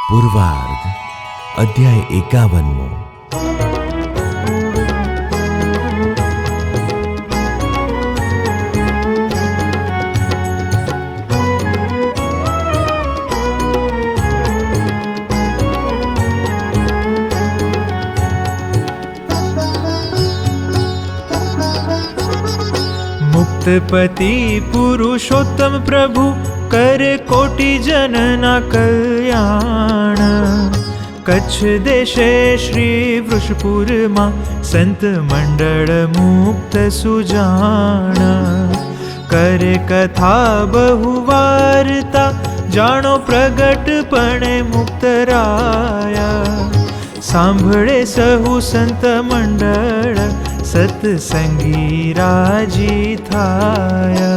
પૂર્વાર્ધ અધ્યાય 51મો। मुक्तपति पुरुषोत्तम प्रभु करे कोटि जनना कल्याण। कच्छ देशे श्री वृषपुर मां संत मंडल मुक्त सुजाण। करे कथा बहु वार्ता जाणो प्रगटपणे मुक्तराया। सांभळे सहु संत मंडल सत्संगी राजी थाया।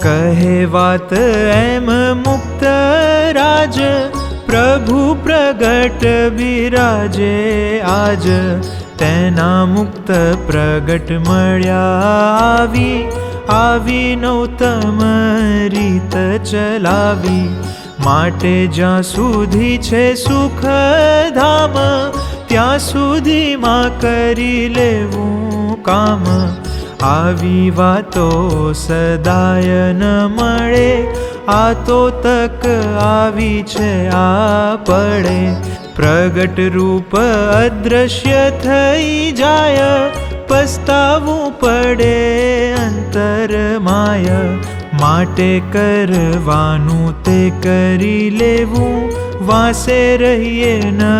कहे वात एम मुक्त राज प्रभु प्रगट बिराजे आज। तेना मुक्त प्रगट मळ्या आवी आवी नौतम रीत चलावी। माटे ज्यां सुधी छे सुख धाम त्यां सुधी मां करी लेवुं काम। आवी वातो सदाय न मळे आ तो तक आवी छे आपणे। प्रगट रूप अदृश्य थई जाय पस्तावू पड़े अंतर माय। माटे करवानू ते करी लेवू वासे रहिए न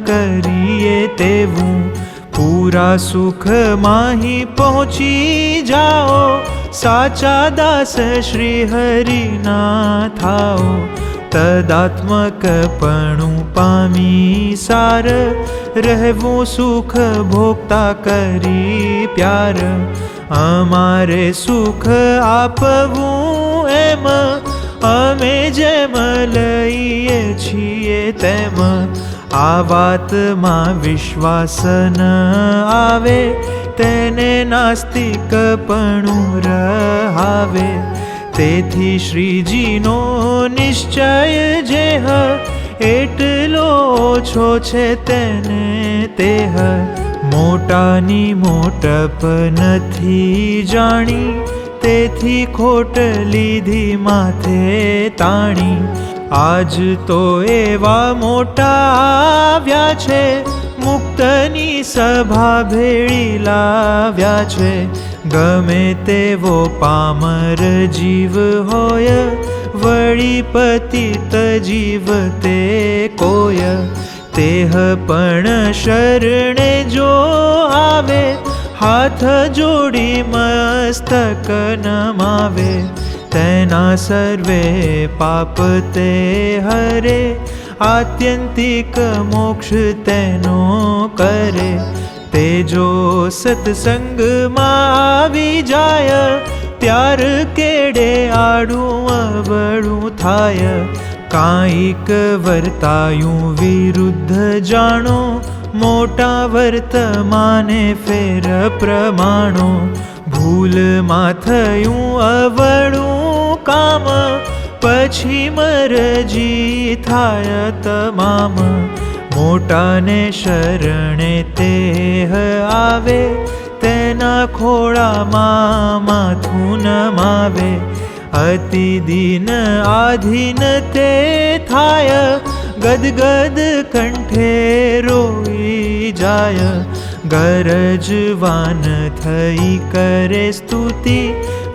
करिए तेवू। पूरा सुख माही पहुँची जाओ साचा दास श्री हरि ना थाओ। तदात्मकपणु पामी सार रहवू सुख भोगता करी प्यार। अमारे सुख आपवू एम अमे जेम लईए छीए तेम। आ वात मां विश्वास न आवे तेने नास्तिकपणु रहावे। तेथी श्रीजीनो निश्चय जेह एटलो ओछो छे तेने तेह। मोटानी मोटप नथी जाणी तेथी खोट लीधी माथे ताणी। आज तो एवा मोटा आव्या छे मुक्तनी सभा भेळी लाव्या छे। गमे तेवो पामर जीव होय वळी पतित जीव ते कोय। तेह पण शरणे जो आवे हाथ जोड़ी मस्तक नमावे। तेना सर्वे पाप ते हरे आत्यंतिक मोक्ष तेनो करे। तेजो सत्संग मां आवी जाय त्यार केड़े आडू अवळू थाय। काईक वर्तायूं विरुद्ध जाणो मोटा वर्तमाने फेर प्रमाणो। भूल मां थयूं अवळू काम पछी मरजी थाय तमाम। मोटाने शरणे तेह आवे तेना खोळा माथुं नमावे। अति दीन आधीन ते थाय गदगद कंठे रोई जाय। गरजवान थई करे स्तुति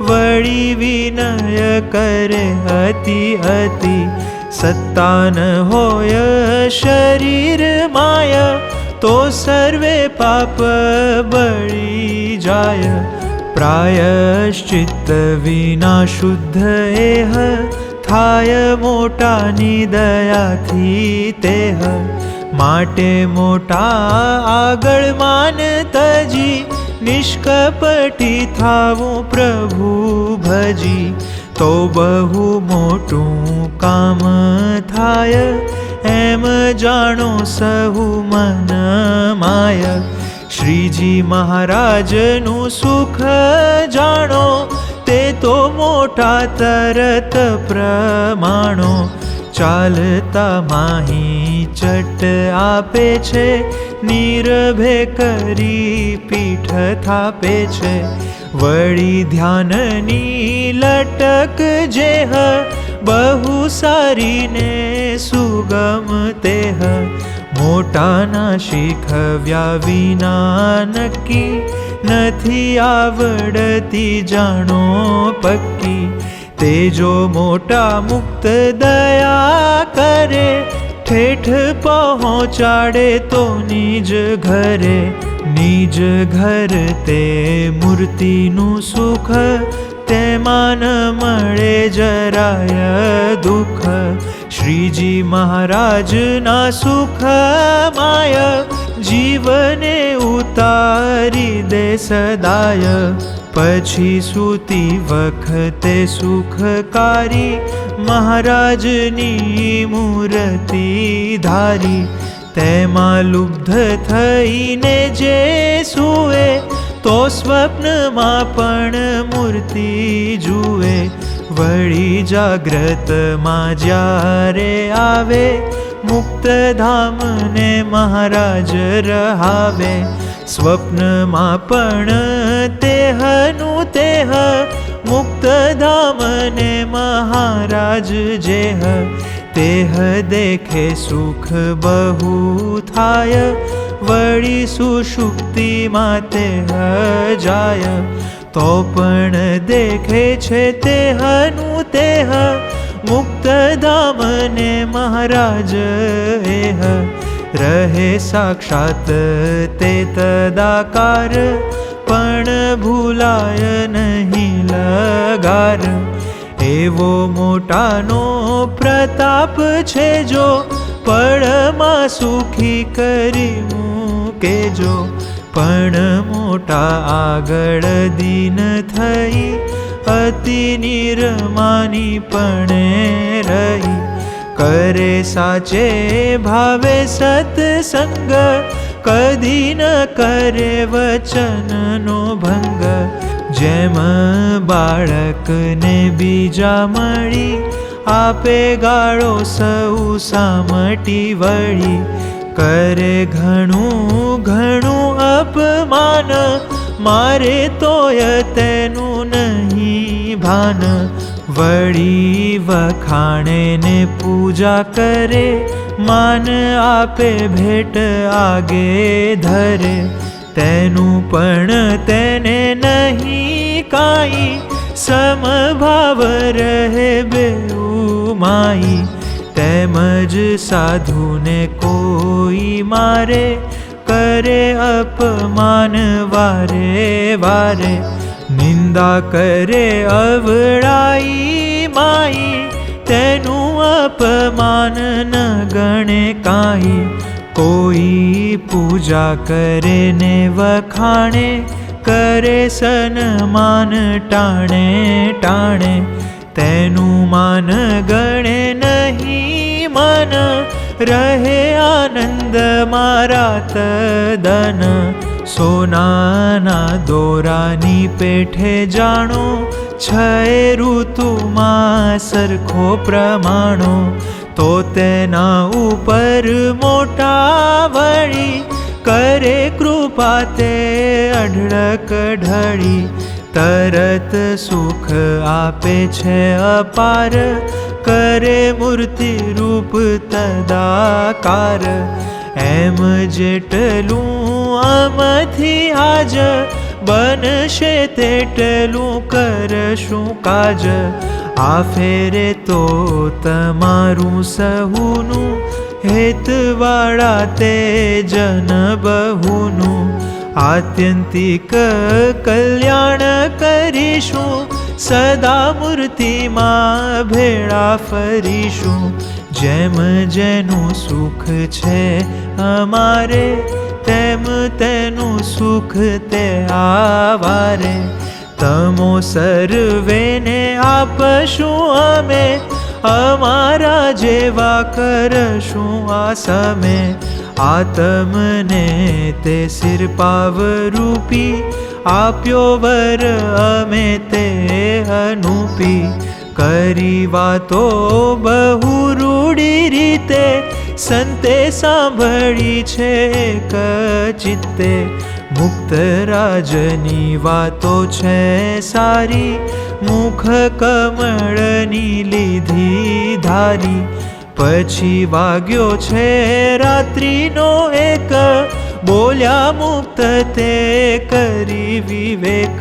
वळी विनय करे अति अति। सत्ता न होय शरीर माय तो सर्वे पाप बळी जाय। प्रायश्चित्त विना शुद्ध एह थाय मोटानी दयाथी तेह। माटे मोटा આગળ માન તજી નિષ્કપટી થાવું પ્રભુ ભજી, તો બહુ મોટું કામ થાય. એમ જાણો સહુ મન માય. શ્રીજી મહારાજનું સુખ જાણો, તે તો મોટા તરત પ્રમાણો. ચાલતા માહી ચટ આપે છે, નિરભે કરી પીઠ થાપે છે. વળી ધ્યાનની લટક જેહ, બહુ સારી ને સુગમ તેહ. મોટાના શીખવ્યા વિના નક્કી, નથી આવડતી જાણો પક્કી. તે જો મોટા મુક્ત દયા કરે, ઠેઠ પહોંચાડે તો નિજ ઘરે. નિજ ઘર તે મૂર્તિનું સુખ, તેમાં ન મળે જરાય દુઃખ. શ્રીજી મહારાજના સુખ માય, જીવને ઉતારી દે સદાય. પછી સૂતી વખતે સુખકારી, મહારાજની મૂર્તિ ધારી. તેમાં લુબ્ધ થઈને જે સૂવે, તો સ્વપ્નમાં પણ મૂર્તિ જુએ. વળી જાગ્રતમાં જ્યારે આવે, મુક્તધામને મહારાજ રહાવે. સ્વપ્નમાં પણ તેહનું તેહ, મુક્તધામને મહારાજ જેહ. તેહ દેખે સુખ બહુ થાય, વળી સુષુપ્તિમાં તેહ જાય. તો પણ દેખે છે તેહનું તેહ, મુક્તધામને મહારાજ એહ. રહે સાક્ષાત તે તદાકાર, પણ ભૂલાય નહીં લગાર. એવો મોટાનો પ્રતાપ છે જો, પળમાં સુખી કરી મૂકેજો. પણ મોટા આગળ દીન થઈ, અતિ નિર્માની પણ રહી. કરે સાચે ભાવે સત્સંગ, કદી ન કરે વચનનો ભંગ. જેમ બાળકને બીજા મળી, આપે ગાળો સૌ સામટી વળી. કરે ઘણું ઘણું અપમાન, મારે તોય તેનું નહીં ભાન. વળી વખાણે ને પૂજા કરે, માન આપે ભેટ આગે ધરે. તેનું પણ તેને નહીં કાંઈ, સમભાવ રહે બેઉ માઈ. તેમજ સાધુને કોઈ મારે, કરે અપમાન વારે વારે. નિંદા કરે અવળાઈ માઈ, તેનું અપમાન ન ગણે કાંઈ. કોઈ પૂજા કરે ને વખાણે, કરે સન્માન ટાણે ટાણે. તેનું માન ગણે નહીં મન, રહે આનંદ મારા તદન. સોનાના દોરાની પેઠે જાણો, છ ઋતુમાં સરખો પ્રમાણો. તો તેના ઉપર મોટા વળી, કરે કૃપા તે અઢળક ઢળી. તરત સુખ આપે છે અપાર, કરે મૂર્તિ રૂપ તદાકાર. એમ જેટલું આમાંથી આજ, બનશે તેટલું કરશું કાજ. આ ફેરે તો તમારું સહુનું, હેતવાળા તે જન બહુનું. આત્યંતિક કલ્યાણ કરીશું, સદા મૂર્તિમાં ભેળા ફરીશું. જેમ જેનું સુખ છે અમારે, તેમ તેનું સુખ તે આવારે. તમો સર્વેને આપશું અમે, અમારા જેવા કરશું આ સમે. આતમને તે સિરપાવ રૂપી, આપ્યો વર અમે તે અનુપી. કરી વાતો બહુ રૂડી રીતે, સંતે સાંભળી છે એક ચિત્તે. મુક્ત રાજની વાતો છે સારી, મુખ કમળની લીધી ધારી. પછી વાગ્યો છે રાત્રિનો એક, બોલ્યા મુક્ત તે કરી વિવેક.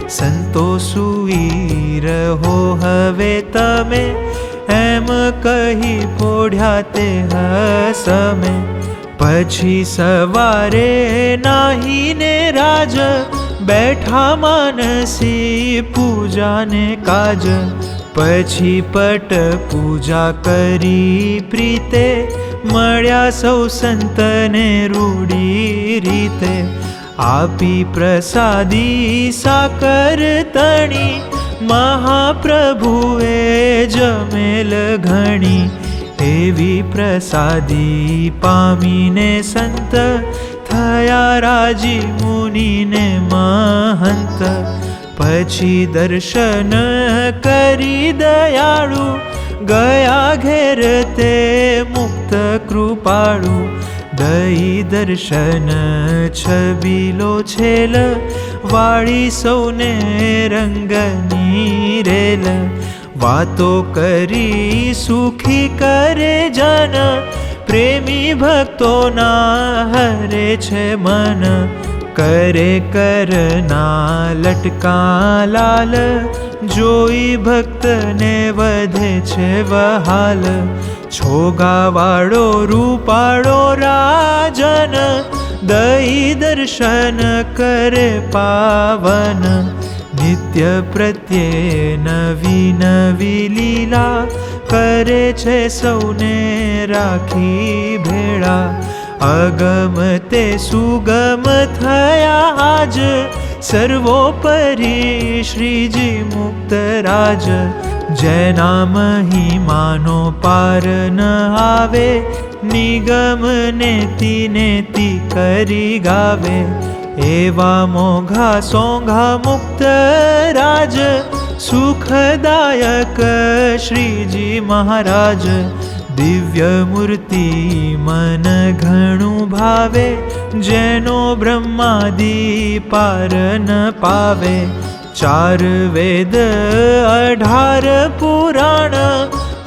સંતો સૂઈ રહો હવે તમે, એમ કહી પોઢ્યા તે હસમે. પછી સવારે નાહીને રાજ, બેઠા માનસી પૂજાને કાજ. પછી પટ પૂજા કરી પ્રીતે, મળ્યા સૌ સંતને રૂડી રીતે. આપી પ્રસાદી સાકર તણી, મહાપ્રભુએ જમેલ ઘણી. એવી પ્રસાદી પામીને સંત, થયા રાજી મુનિને મહંત. પછી દર્શન કરી દયાળુ, ગયા ઘેર તે મુક્ત કૃપાળુ. દઈ દર્શન છબીલો છેલ, વાળી સૌને રંગની રેલ. વાતો કરી સુખી કરે જન, પ્રેમી ભક્તોના હરે છે મન. કરે કરના લટકા લાલ, જોઈ ભક્તને વધે છે વહાલ. છોગાવાળો રૂપાળો રાજન, દઈ દર્શન કરે પાવન. નિત્ય પ્રત્યે નવી નવી લીલા, કરે છે સૌને રાખી ભેળા. અગમ તે સુગમ થયા આજ, સર્વોપરી શ્રીજી મુક્ત રાજ. જેના મહિમાનો પાર ન આવે, નિગમ નેતિ નેતિ કરી ગાવે. એવા મોઘા સોંઘા મુક્ત રાજ, સુખદાયક શ્રીજી મહારાજ. દિવ્ય મૂર્તિ મન ઘણું ભાવે, જેનો બ્રહ્માદિ પાર ન પાવે. 4 વેદ 18 પુરાણ,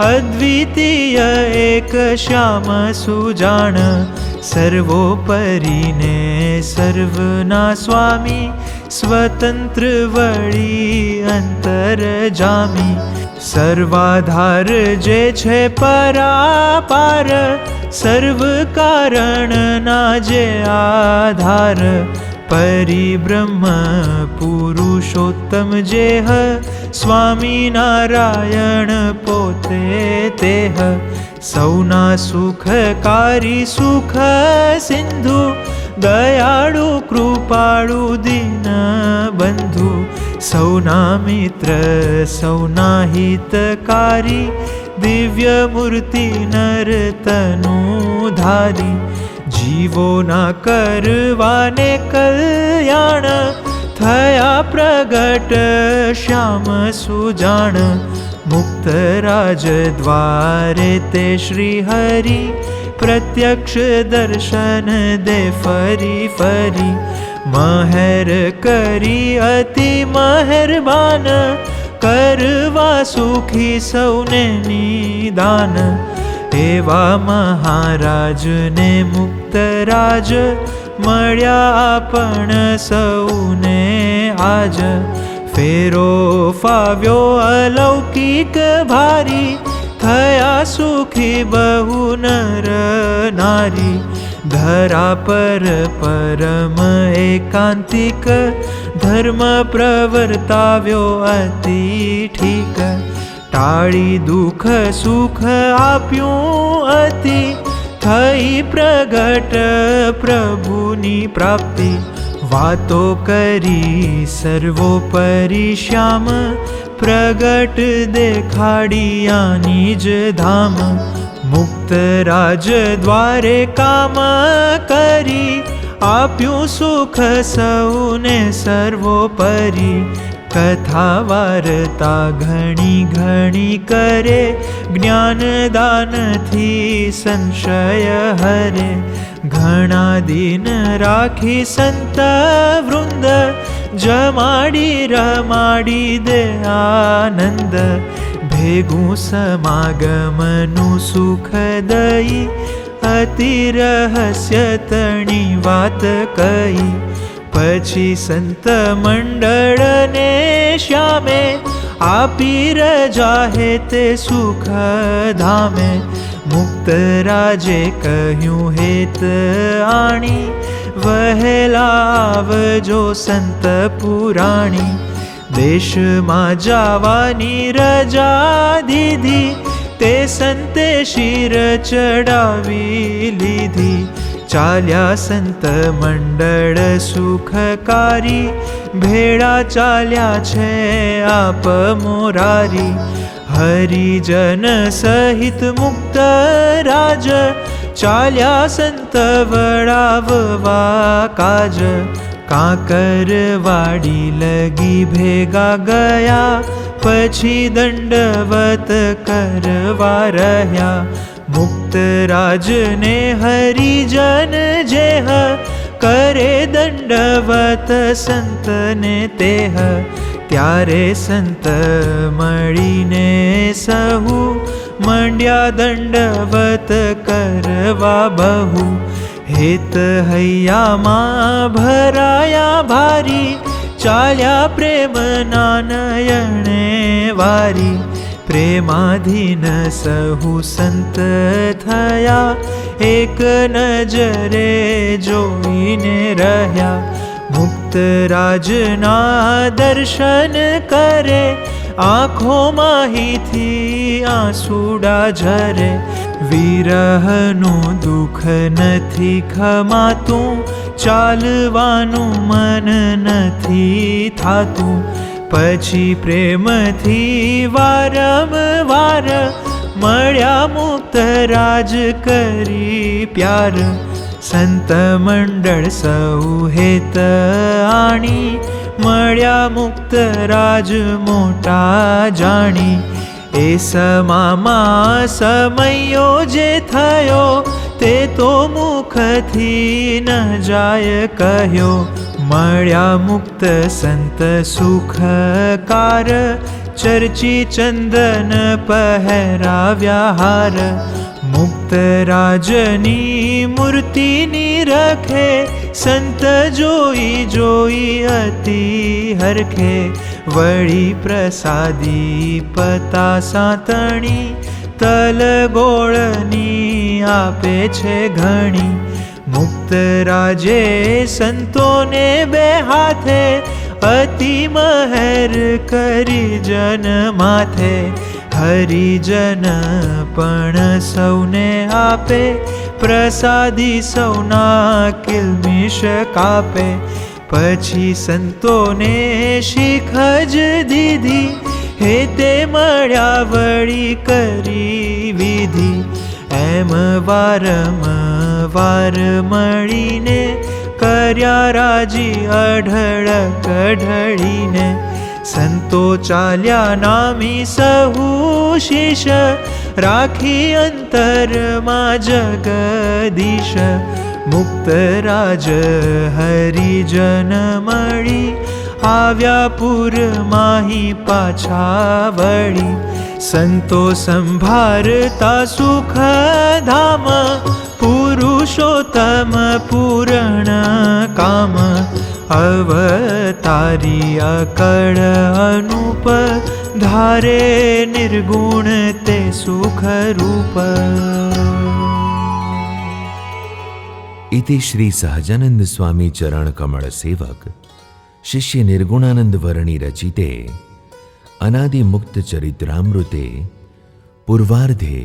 અદ્વિતીય એક શ્યામ સુજાણ. સર્વોપરીને સર્વના સ્વામી, સ્વતંત્ર વળી અંતરજામી. સર્વાધાર જે છે પરાપાર, સર્વ કારણના જે આધાર. પરિબ્રહ્મ પુરુષોત્તમ જેહ, સ્વામી નારાયણ પોતે તેહ. સૌના સુખકારી સુખ સિંધુ, દયાળુ કૃપાળુ દીન બંધુ. સૌના મિત્ર સૌના હિતકારી, દિવ્ય મૂર્તિ નરતનું ધારી. જીવોના કરવાને કલ્યાણ, થયા પ્રગટ શ્યામ સુજાણ. મુક્ત રાજ દ્વારે તે શ્રી હરિ, પ્રત્યક્ષ દર્શન દે ફરી ફરી. મહેર કરી અતિ મહેરબાન, કરવા સુખી સૌને નિદાન. એવા મહારાજને મુક્ત રાજ, મળ્યા આપણ સૌને આજ. ફેરો ફાવ્યો અલૌકિક ભારી, થયા સુખી બહુ નર નારી. ધરા પર પરમ એકાંતિક, ધર્મ પ્રવર્તાવ્યો અતિ ઠીક. ટાળી દુઃખ સુખ આપ્યું અતિ, થઈ પ્રગટ પ્રભુ સૌની પ્રાપ્તિ. વાતો કરી સર્વોપરી શ્યામ, પ્રગટ દેખાડિયાની જ ધામ. મુક્ત રાજ દ્વારે કામ કરી, આપ્યું સુખ સૌને સર્વોપરી. કથા વાર્તા ઘણી ઘણી કરે, જ્ઞાનદાનથી સંશય હરે. ઘણા દિન રાખી સંત વૃંદ, જમાડી રમાડી દે આનંદ. ભેગું સમાગમનું સુખ દઈ, અતિ રહસ્ય તણી વાત કહી. પછી સંત મંડળને શ્યામે, આપી રજા હે તે સુખ ધામે. મુક્ત રાજે કહ્યું હેત આણી, વહેલા આવજો સંત પુરાણી. દેશમાં જવાની રજા દીધી, તે સંતે શિર ચડાવી લીધી. ચાલ્યા સંત મંડળ સુખકારી, ભેળા ચાલ્યા છે આપ મોરારી. હરિજન સહિત મુક્ત રાજ, ચાલ્યા સંત વડાવવા કાજ. કાંકરવાડી લગી ભેગા ગયા, પછી દંડવત કરવા રહ્યા. મુક્ત રાજને હરિજન જેહ, કરે દંડવત સંતને તેહ. ત્યારે સંત મળીને સહુ, મંડ્યા દંડવત કરવા બહુ. હેત હૈયામાં ભરાયા ભારી, ચાલ્યા પ્રેમના નયણે વારી. પ્રેમાધીન સહુ સંત થયા, એક નજરે જોઈને રહ્યા. મુક્ત રાજના દર્શન કરે, આંખોમાંહીથી આંસુડા ઝરે. વિરહનું દુઃખ નથી ખમાતું, ચાલવાનું મન નથી થાતું. પછી પ્રેમથી વારંવાર, મળ્યા મુક્ત રાજ કરી પ્યાર. સંત મંડળ સૌ હેત આણી, મળ્યા મુક્ત રાજ મોટા જાણી. એ સમામાં સમયો જે થયો, તે તો મુખથી ન જાય કહ્યો. મળ્યા મુક્ત સંત સુખકાર, ચર્ચી ચંદન પહેરાવ્યા હાર. મુક્ત રાજની મૂર્તિની રખે, સંત જોઈ જોઈ અતિ હરખે. વળી પ્રસાદી પતા સાતણી, તલ ગોળની આપે છે ઘણી. મુક્ત રાજે સંતોને બે હાથે, અતિ મહેર કરી જન માથે. હરિજન પણ સૌને આપે, પ્રસાદી સૌના કિલમિશ કાપે. પછી સંતોને શીખ જ દીધી, હે તે મળ્યા વળી કરી વિધિ. એમ વારંવાર મળીને, કર્યા રાજી અઢળ કઢળીને. સંતો ચાલ્યા નામી સહુ શીશ, રાખી અંતરમાં જગદીશ. મુક્ત રાજ હરિજન મળી, આવ્યા પુરમાહી પાછા વળી. સંતો સંભારતા સુખ ધામ, પુરુષોત્તમ પૂરણ કામ. અવતારી અકળ અનુપ, ધારે નિર્ગુણ તે સુખ રૂપ. इति श्री सहजानंद स्वामी चरण कमल सेवक शिष्य निर्गुणानंद वर्णी रचिते अनादि मुक्त चरित्रामृते पूर्वार्धे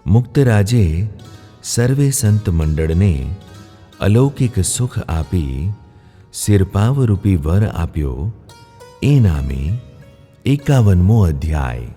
मुक्तराजे सर्वे संत मंडल ने અલૌકિક સુખ આપી સિરપાવરૂપી વર આપ્યો એ નામે 51મો અધ્યાય।